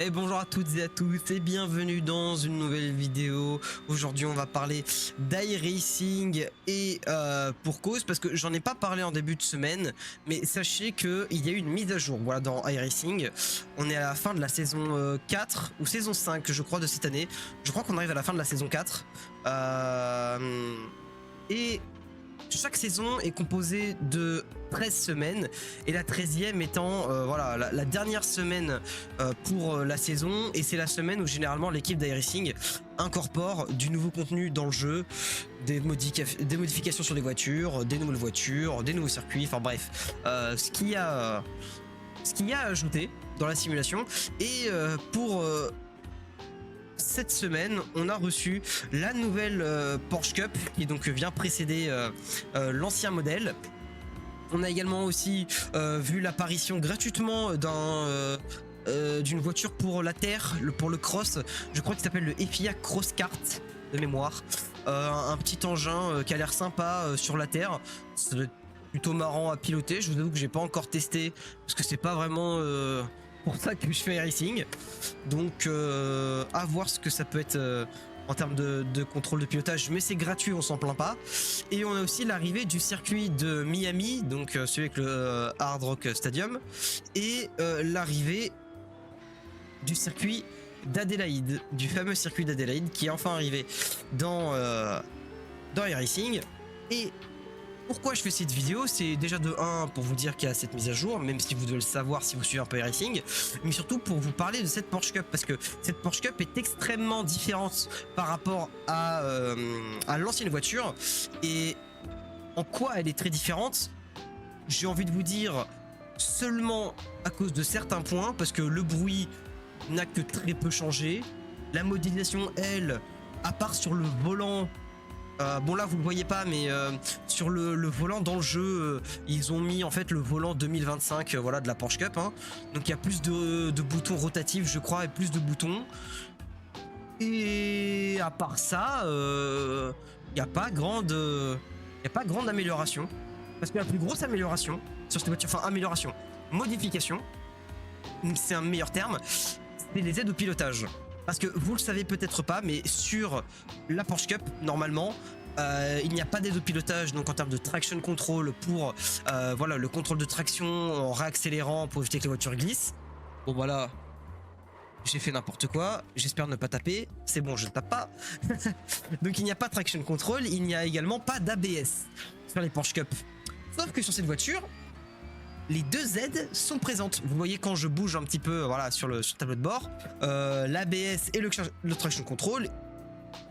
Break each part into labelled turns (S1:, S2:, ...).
S1: Et bonjour à toutes et à tous et bienvenue dans une nouvelle vidéo. Aujourd'hui on va parler d'iRacing et pour cause parce que j'en ai pas parlé en début de semaine, mais sachez qu'il y a eu une mise à jour voilà, dans iRacing. On est à la fin de la saison 4 ou saison 5 je crois de cette année. Je crois qu'on arrive à la fin de la saison 4 et chaque saison est composée de 13 semaines et la 13e étant voilà, la dernière semaine pour la saison, et c'est la semaine où généralement l'équipe d'iRacing incorpore du nouveau contenu dans le jeu, des modifications sur des voitures, des nouvelles voitures, des nouveaux circuits, enfin bref, ce qu'il y a ajouté dans la simulation. Et pour cette semaine, on a reçu la nouvelle Porsche Cup qui donc vient précéder l'ancien modèle. On a également aussi vu l'apparition gratuitement d'une voiture pour la terre, pour le cross. Je crois qu'il s'appelle le FIA Cross Kart de mémoire. Un petit engin qui a l'air sympa sur la terre. C'est plutôt marrant à piloter. Je vous avoue que j'ai pas encore testé parce que c'est pas vraiment pour ça que je fais racing. Donc à voir ce que ça peut être en termes de contrôle de pilotage, mais c'est gratuit, on s'en plaint pas. Et on a aussi l'arrivée du circuit de Miami, donc celui avec le Hard Rock Stadium, et l'arrivée du circuit d'Adélaïde, du fameux circuit d'Adélaïde qui est enfin arrivé dans iRacing. Et pourquoi je fais cette vidéo? C'est déjà de 1 pour vous dire qu'il y a cette mise à jour, même si vous devez le savoir si vous suivez un peu iRacing, mais surtout pour vous parler de cette Porsche Cup, parce que cette Porsche Cup est extrêmement différente par rapport à l'ancienne voiture. Et en quoi elle est très différente? J'ai envie de vous dire seulement à cause de certains points, parce que le bruit n'a que très peu changé. La modélisation, elle, à part sur le volant, bon là vous le voyez pas, mais sur le volant dans le jeu, ils ont mis en fait le volant 2025 voilà, de la Porsche Cup, hein. Donc il y a plus de boutons rotatifs je crois, et plus de boutons. Et à part ça, il n'y a pas grande amélioration. Parce que la plus grosse amélioration sur cette voiture, enfin amélioration, modification, c'est un meilleur terme, c'est les aides au pilotage. Parce que vous le savez peut-être pas, mais sur la Porsche Cup, normalement, il n'y a pas d'aide au pilotage, donc en termes de traction control pour voilà, le contrôle de traction en réaccélérant pour éviter que les voitures glissent. Bon voilà, j'ai fait n'importe quoi, j'espère ne pas taper, c'est bon, je ne tape pas. Donc il n'y a pas de traction control, il n'y a également pas d'ABS sur les Porsche Cup. Sauf que sur cette voiture, les deux aides sont présentes. Vous voyez quand je bouge un petit peu voilà, sur le tableau de bord, l'ABS et le traction control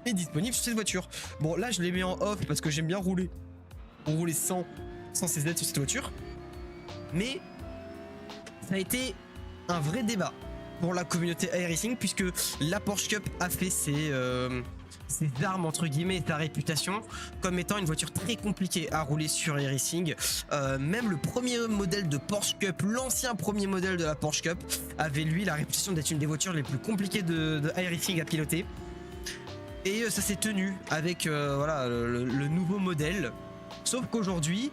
S1: est disponible sur cette voiture. Bon là je les mets en off parce que j'aime bien rouler sans ces aides sur cette voiture. Mais ça a été un vrai débat pour la communauté iRacing, puisque la Porsche Cup a fait ses armes entre guillemets et sa réputation comme étant une voiture très compliquée à rouler sur iRacing. Même le premier modèle de Porsche Cup, l'ancien premier modèle de la Porsche Cup, avait lui la réputation d'être une des voitures les plus compliquées de iRacing à piloter. Et ça s'est tenu avec voilà, le nouveau modèle, sauf qu'aujourd'hui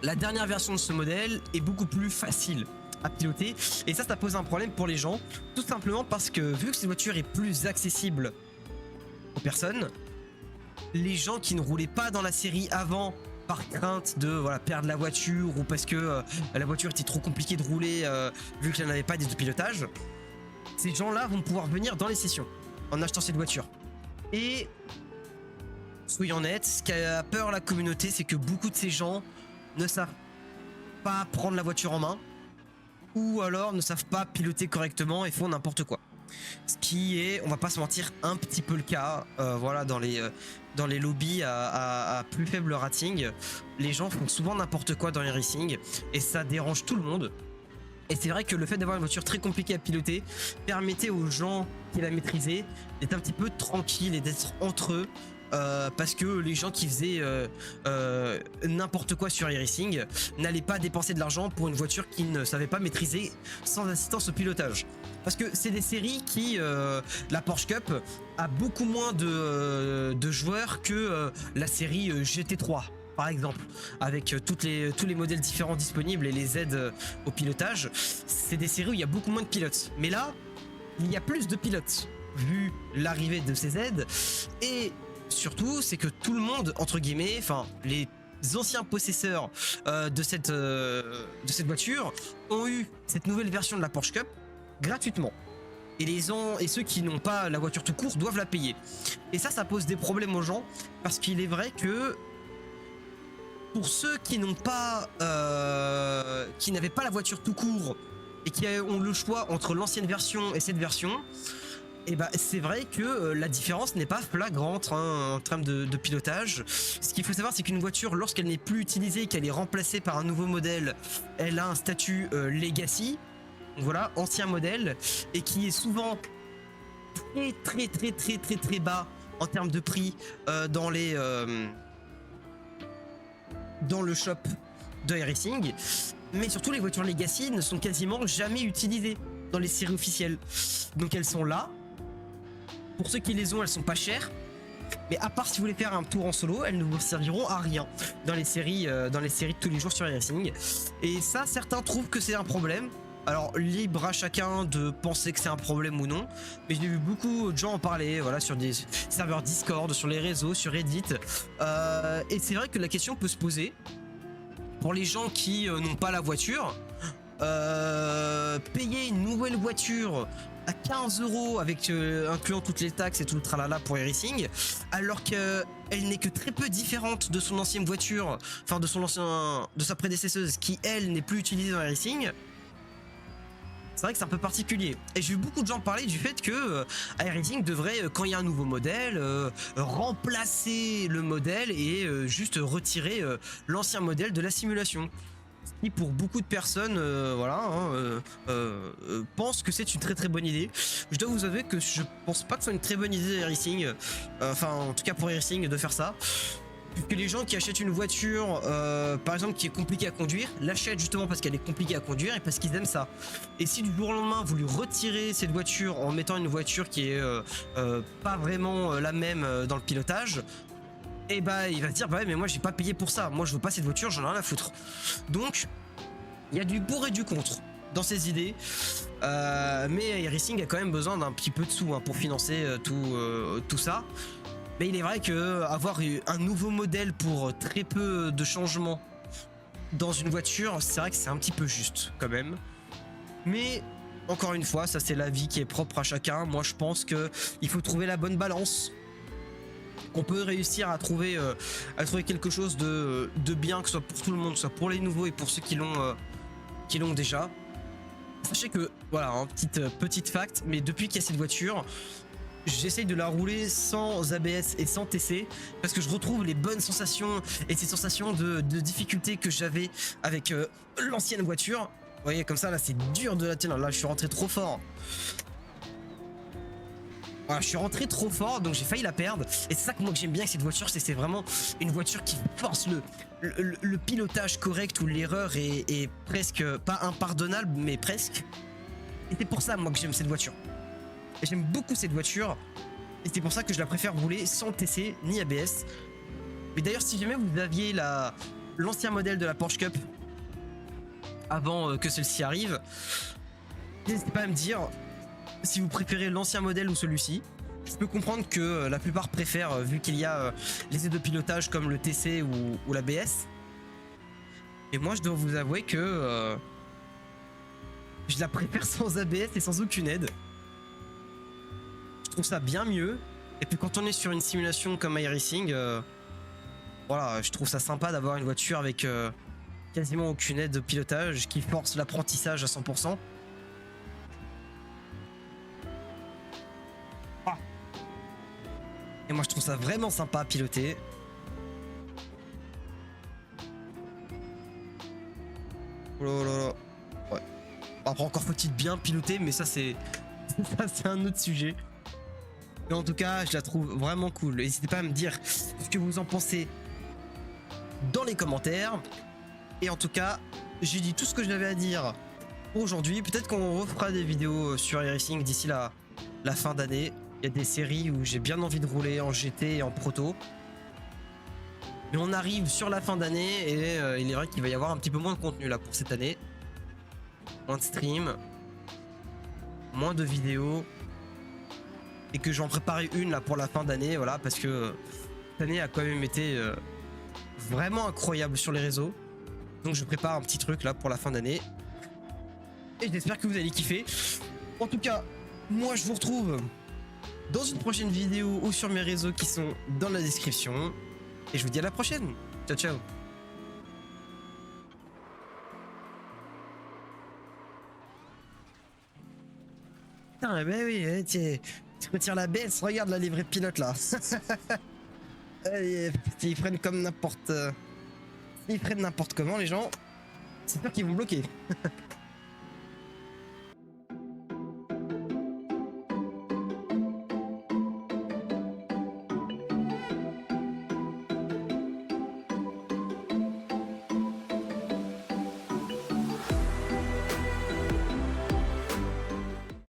S1: la dernière version de ce modèle est beaucoup plus facile à piloter, et ça pose un problème pour les gens, tout simplement parce que vu que cette voiture est plus accessible aux personnes, les gens qui ne roulaient pas dans la série avant par crainte de voilà, perdre la voiture, ou parce que la voiture était trop compliquée de rouler vu qu'elle n'avait pas d'aide de pilotage, ces gens-là vont pouvoir venir dans les sessions en achetant cette voiture. Et soyons honnêtes, ce qu'a peur la communauté, c'est que beaucoup de ces gens ne savent pas prendre la voiture en main, ou alors ne savent pas piloter correctement et font n'importe quoi. Ce qui est, on va pas se mentir, un petit peu le cas voilà, dans les lobbies à plus faible rating. Les gens font souvent n'importe quoi dans les racing et ça dérange tout le monde. Et c'est vrai que le fait d'avoir une voiture très compliquée à piloter permettait aux gens qui la maîtrisaient d'être un petit peu tranquilles et d'être entre eux. Parce que les gens qui faisaient n'importe quoi sur iRacing n'allaient pas dépenser de l'argent pour une voiture qu'ils ne savaient pas maîtriser sans assistance au pilotage. Parce que c'est des séries qui, la Porsche Cup a beaucoup moins de joueurs que la série GT3 par exemple, avec tous les modèles différents disponibles et les aides au pilotage. C'est des séries où il y a beaucoup moins de pilotes. Mais là, il y a plus de pilotes vu l'arrivée de ces aides, et surtout c'est que tout le monde, entre guillemets, enfin les anciens possesseurs de cette voiture ont eu cette nouvelle version de la Porsche Cup gratuitement. Et ceux qui n'ont pas la voiture tout court doivent la payer. Et ça pose des problèmes aux gens, parce qu'il est vrai que pour ceux qui n'ont pas, qui n'avaient pas la voiture tout court et qui ont le choix entre l'ancienne version et cette version, et bah c'est vrai que la différence n'est pas flagrante hein, en termes de pilotage. Ce qu'il faut savoir, c'est qu'une voiture, lorsqu'elle n'est plus utilisée, qu'elle est remplacée par un nouveau modèle, elle a un statut Legacy. Voilà, ancien modèle, et qui est souvent très bas en termes de prix dans le shop de iRacing. Mais surtout, les voitures Legacy ne sont quasiment jamais utilisées dans les séries officielles. Donc elles sont là. Pour ceux qui les ont, elles sont pas chères. Mais à part si vous voulez faire un tour en solo, elles ne vous serviront à rien dans les séries de tous les jours sur iRacing. Et ça, certains trouvent que c'est un problème. Alors libre à chacun de penser que c'est un problème ou non, mais j'ai vu beaucoup de gens en parler, voilà, sur des serveurs Discord, sur les réseaux, sur Reddit, et c'est vrai que la question peut se poser pour les gens qui n'ont pas la voiture. Payer une nouvelle voiture à 15 € avec incluant toutes les taxes et tout le tralala pour iRacing, alors qu'elle n'est que très peu différente de son ancienne voiture, enfin de sa prédécesseuse qui elle n'est plus utilisée dans iRacing. C'est vrai que c'est un peu particulier. Et j'ai vu beaucoup de gens parler du fait que iRacing devrait, quand il y a un nouveau modèle, remplacer le modèle et juste retirer l'ancien modèle de la simulation. Ce qui pour beaucoup de personnes pensent que c'est une très bonne idée. Je dois vous avouer que je pense pas que ce soit une très bonne idée iRacing, enfin en tout cas pour iRacing de faire ça. Que les gens qui achètent une voiture par exemple qui est compliquée à conduire l'achètent justement parce qu'elle est compliquée à conduire et parce qu'ils aiment ça. Et si du jour au lendemain vous lui retirez cette voiture en mettant une voiture qui est pas vraiment la même dans le pilotage, et bah il va se dire bah ouais, mais moi j'ai pas payé pour ça, moi je veux pas cette voiture, j'en ai rien à foutre. Donc il y a du pour et du contre dans ces idées, mais iRacing a quand même besoin d'un petit peu de sous hein, pour financer tout ça. Mais il est vrai que avoir un nouveau modèle pour très peu de changements dans une voiture, c'est vrai que c'est un petit peu juste quand même. Mais encore une fois, ça c'est l'avis qui est propre à chacun. Moi je pense que il faut trouver la bonne balance. Qu'on peut réussir à trouver quelque chose de bien, que ce soit pour tout le monde, que ce soit pour les nouveaux et pour ceux qui l'ont déjà. Sachez que, voilà, hein, petite fact, mais depuis qu'il y a cette voiture, j'essaye de la rouler sans ABS et sans TC parce que je retrouve les bonnes sensations et ces sensations de difficulté que j'avais avec l'ancienne voiture. Vous voyez comme ça là c'est dur de la tenir, là je suis rentré trop fort. Voilà, je suis rentré trop fort donc j'ai failli la perdre. Et c'est ça que moi que j'aime bien avec cette voiture, c'est vraiment une voiture qui force le pilotage correct où l'erreur est presque pas impardonnable mais presque. Et c'est pour ça moi que j'aime cette voiture. J'aime beaucoup cette voiture et c'est pour ça que je la préfère rouler sans TC ni ABS. Mais d'ailleurs si jamais vous aviez l'ancien modèle de la Porsche Cup avant que celle-ci arrive, n'hésitez pas à me dire si vous préférez l'ancien modèle ou celui-ci. Je peux comprendre que la plupart préfèrent vu qu'il y a les aides de pilotage comme le TC ou l'ABS. Et moi je dois vous avouer que je la préfère sans ABS et sans aucune aide. Je trouve ça bien mieux. Et puis quand on est sur une simulation comme iRacing, voilà, je trouve ça sympa d'avoir une voiture avec quasiment aucune aide de pilotage qui force l'apprentissage à 100%. Ah. Et moi je trouve ça vraiment sympa à piloter. Oh là là. Ouais. Après encore faut-il bien piloter, mais ça c'est un autre sujet. Mais en tout cas, je la trouve vraiment cool. N'hésitez pas à me dire ce que vous en pensez dans les commentaires. Et en tout cas, j'ai dit tout ce que j'avais à dire aujourd'hui. Peut-être qu'on refera des vidéos sur iRacing d'ici la fin d'année. Il y a des séries où j'ai bien envie de rouler en GT et en proto. Mais on arrive sur la fin d'année et il est vrai qu'il va y avoir un petit peu moins de contenu là pour cette année. Moins de stream, moins de vidéos et que j'en préparais une là pour la fin d'année, voilà, parce que cette année a quand même été vraiment incroyable sur les réseaux. Donc je prépare un petit truc là pour la fin d'année et j'espère que vous allez kiffer. En tout cas, moi je vous retrouve dans une prochaine vidéo ou sur mes réseaux qui sont dans la description et je vous dis à la prochaine. Ciao ciao. Putain, bah oui, tu retires la baisse, regarde là les vrais pilotes là. Ils prennent comme n'importe... Ils prennent n'importe comment les gens. C'est sûr qu'ils vont bloquer.